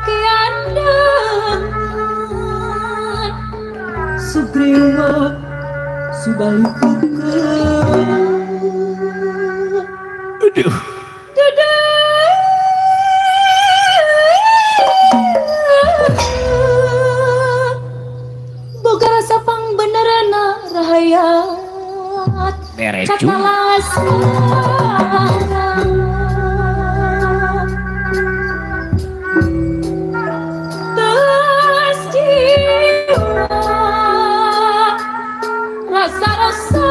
kian dengan Sugriwa subalikeun. Aduh. Boga rasa pangbenerana rahayat Berecu. Tes jiwa rasa-rasa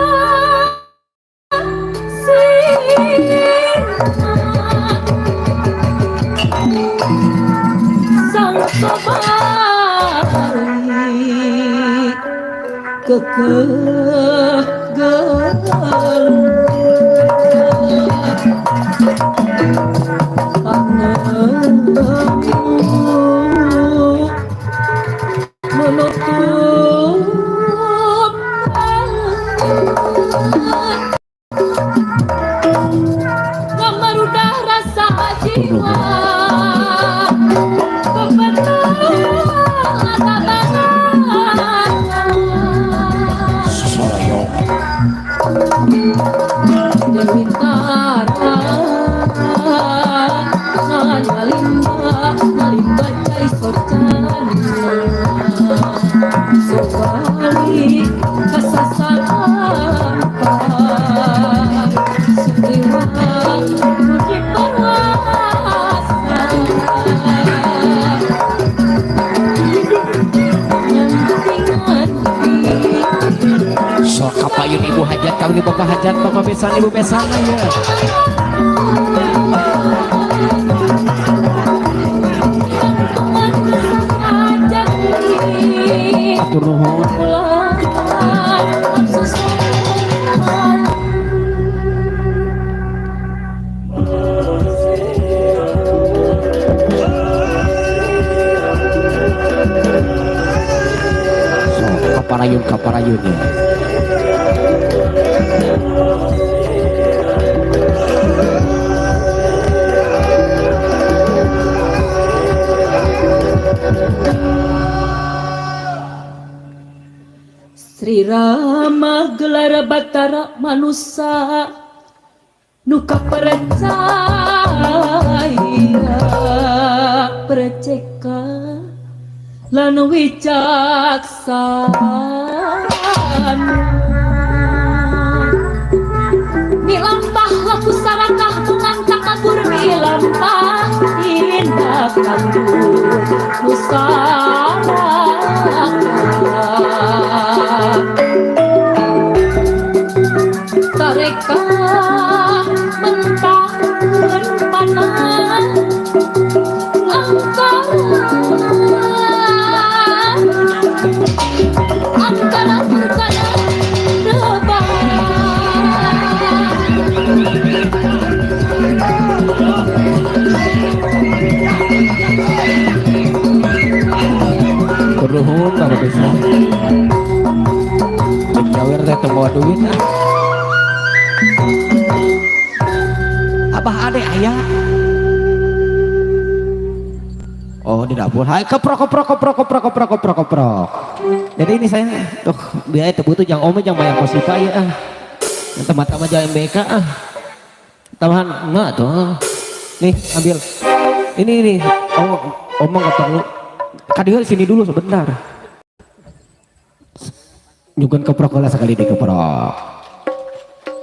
sang sabari kekegelan menutup ngamarudah rasa jiwa Dewi Tara ngalimba cai sorcana sobali kasasaran Sugriwa budi perwasa Sok kapayun ibu hajat kami bapak hajat bapak besan ibu besan ya. Atur nuhun. Sok kaparayun ya. Sri Rama gelar Batara manusia nuka percaya perceka lan wicaksana milampah laku sarakah mengangkat kabur milampah indah kabur nusara tareka mentahun panah angkara rebah Kuruhun bapak besan. Jawer teh teu bawa duit ah. Abah ade aya. Oh di dapur. Hai keprok. Jadi ini saya tuh biaya teu butuh jang ome jang bayar kosipa ya ah. Teman-teman jang MBK ah. Tahan enggak tuh. Nih ambil. Ini nih. Omong kata lu. Kadieu sini dulu sebentar. Nyugun keprok lah sekali di keprok.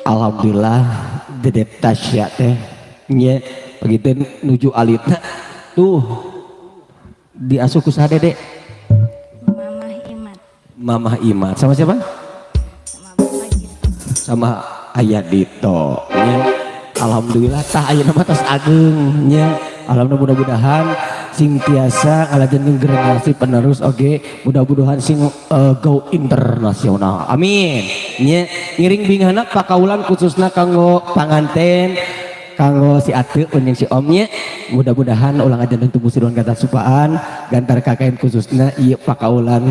Alhamdulillah Dedek Tasya teh nya begitu nuju alitna tuh diasuh ku saha Dedek? Mamah Imat. Mamah Imat sama siapa? Sama Bapak Gito. Sama Ayah Dito nya. Alhamdulillah tah ayeuna mah tos ageng nya. Alhamdulillah mudah-mudahan sing tiasa ngalajenkeun generasi penerus oge mudah-mudahan sing go internasional amin nya ngiring bingana pakaulan khususna kanggo panganten kanggo si ate jeung si omnya mudah-mudahan ulang aja untuk musiron kata supaan gantar KKN khususna ieu pakaulan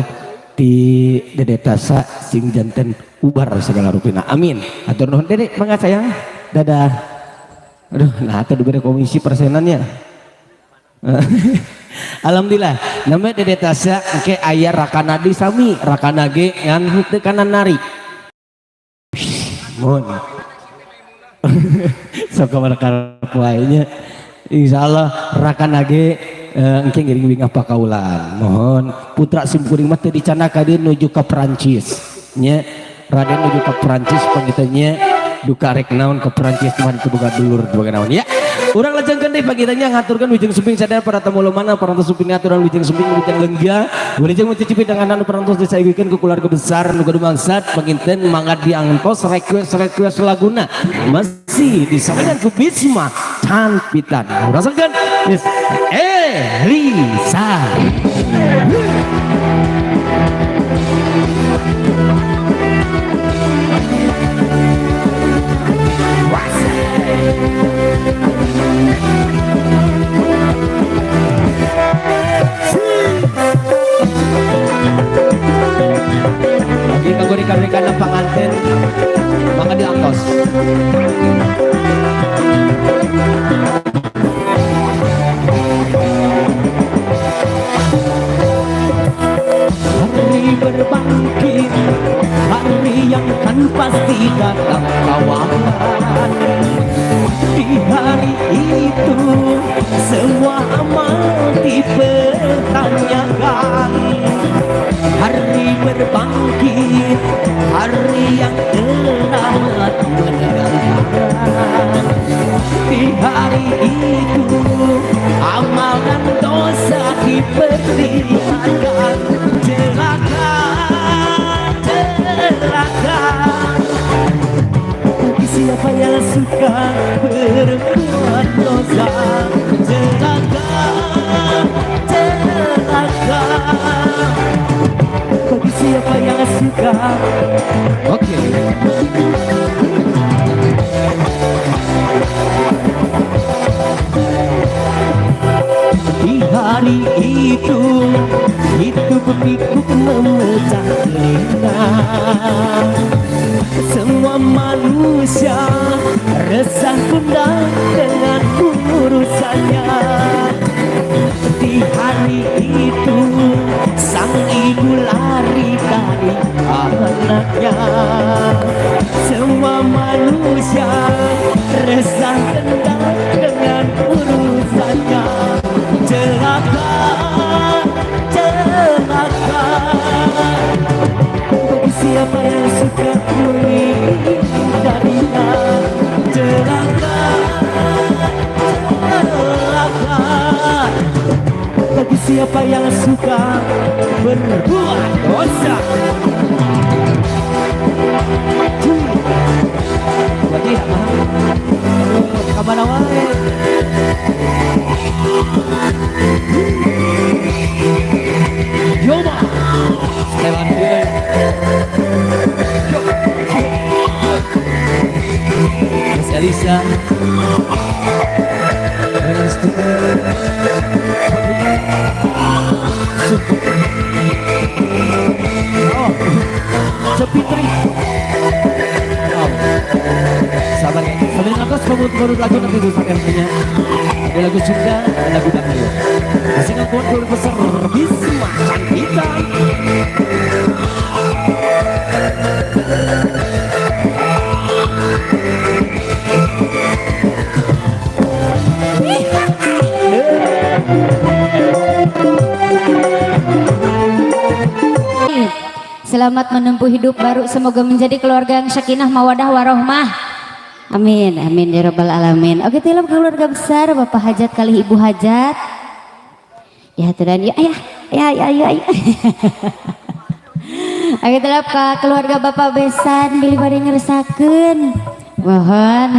ti Dede Tasa sing janten ubar segala rupina amin atur nuhun Dede mangga sayang dadah aduh nah teh diberi komisi persenannya Alhamdulillah namanya Dede Tasya ke ayah rakana di sami rakana ge ngan henteu kana nari mohon sok kamar wae insyaallah rakana ge engke ngiring wing apa kaulan mohon putra simkuring mah teu dicanaka dia nuju ka Perancis nya Raden nuju ka Perancis pangitanya duka rek naon ke Perancis mah itu boga dulur boga naon ya. Urang lajengkeun deui pagitanya ngaturkeun wilujeng suping sadaya para tamu lumana parantos suping ngaturan wilujeng suping wilujeng lenggah wilujeng mencicipi dengan anu parantos disaeugikeun ku keluarga besar nu kudu mangsat panginten mangga diangtos request laguna masih disampaikan ku Bisma Canpitan rasakeun yes Elisa Oke, kagok dikarenakan pengantin maka diangkos. Hari berbangkit, hari yang kan pasti datang kawan. Di hari itu semua amal dipertanyakan. Hari berbangkit, hari yang teramat menegangkan. Di hari itu amal dan dosa diperlihatkan. Celaka, celaka bagi siapa yang suka berbuat dosa. Celaka, celaka bagi siapa yang suka. Oke. Di hari itu pikuk memecah telinga. Semua manusia resah gundah dengan urusannya. Di hari itu sang ibu lari dari anaknya. Semua manusia resah gundah dengan urusannya. Celaka, celaka bagi siapa yang suka menghindarinya. Celaka, celaka bagi siapa yang suka berbuat dosa. Wajih kamana wae. Yoba setelan dia Miss Elisa Sepitri sabar ya sambil ngakos pemut lagu nanti dosakan punya ada lagu Sunda ada lagu dangdut masih ngakuan guru besar Bisma Canpitan. Selamat menempuh hidup baru, semoga menjadi keluarga yang sakinah mawadah warohmah. Amin, amin ya rabbal alamin. Oke, tilap keluarga besar, bapak hajat kali ibu hajat. Ya turan ya, ya. Oke, tilap ke keluarga bapak besan, bilih bari ngeresakeun. Mohon.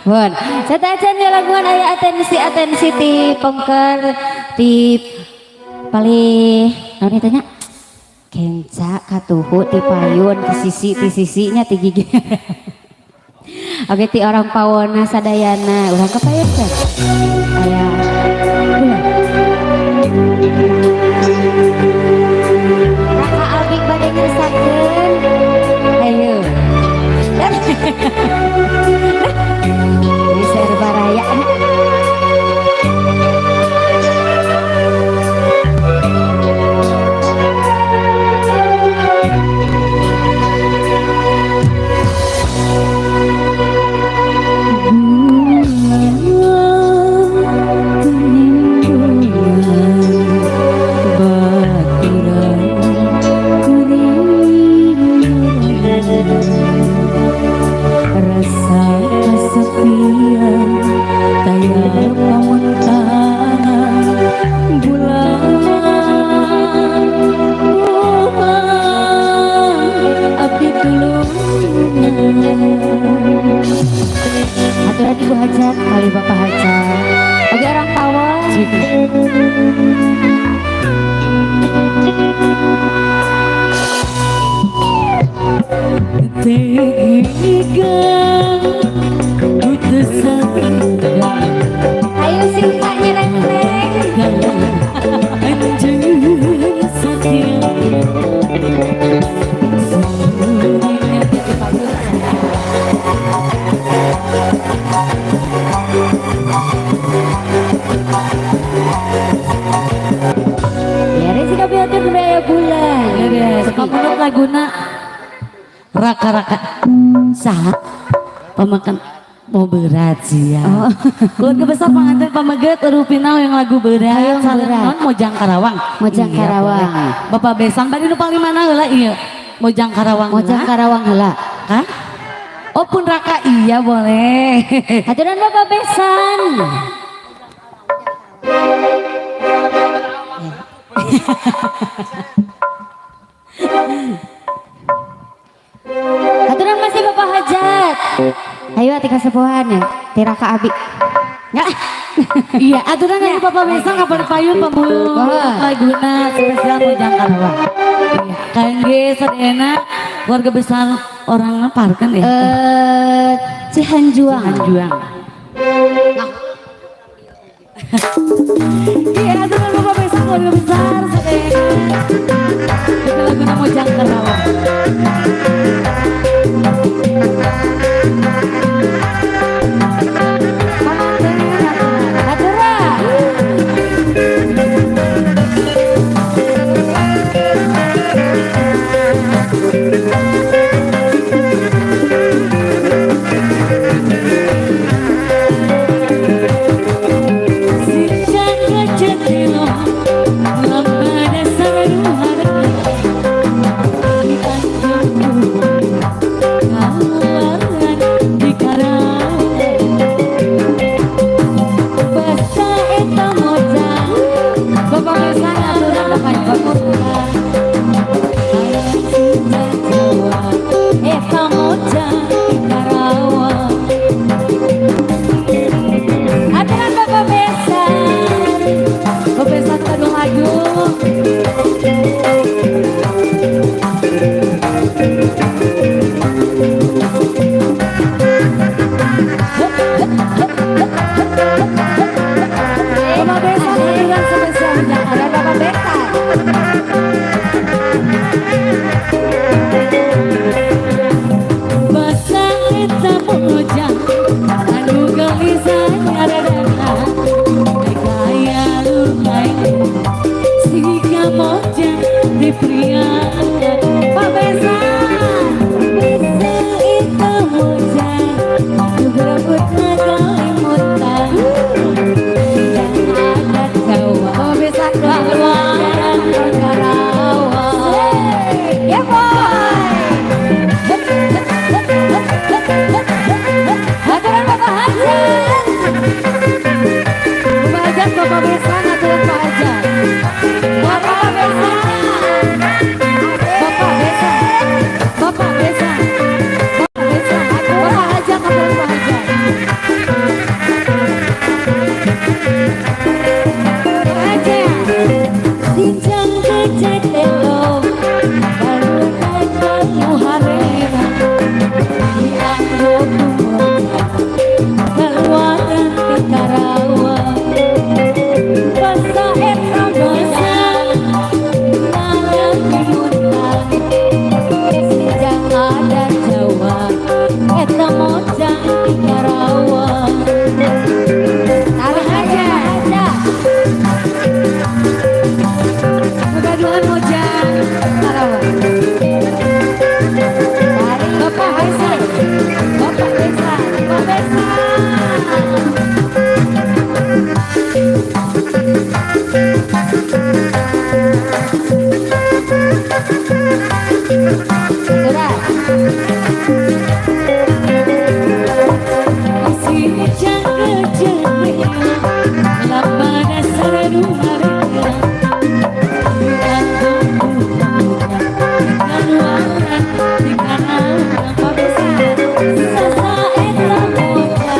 Bon, satajan ya laguan aya atensi ti pengker ti palih naon tanya kenca katuhu ti payun ti sisinya ti gigi. Oke ti orang pawona sadayana urang kapayun teh. Aya. Kakak Abi bade ngersakeun. Ayo. Ini serba raya. Rasa kesepian tayar pamuntanan bulan abdi tulungan. Aturan Ibu Hajat kali Bapak Hajat. Oke orang pawon. Tega putusan Ayo sintanya neng. anjir sakit Ya resi kabeh atur budaya bulan. suka menurut laguna raka-raka saat pemakan mau berat sih ya. Keluarga besar pengantin pameget Rupinau yang lagu berat. Hayang berat. Mojang Karawang. Mojang Iya, Karawang. boleh. Bapak Besan bari nu paling mana heula iya. Mojang Karawang. Mojang Karawang heula. Hah? Oh pun raka iya boleh. Aturan Bapak Besan. Aturan masih Bapak Hajat. Ayo ati kasepuhan ya. Tiraka Abi. Ya. Iya, aturan dari Bapak Besan kapan payun pemulung laguna spesial Mojang Karawang. Iya, kangge sadayana keluarga besar orang parkan ya. Cihanjuang. Juang. Iya, aturan Bapak Besan keluarga besar sadayana. Kita laguna Mojang Karawang.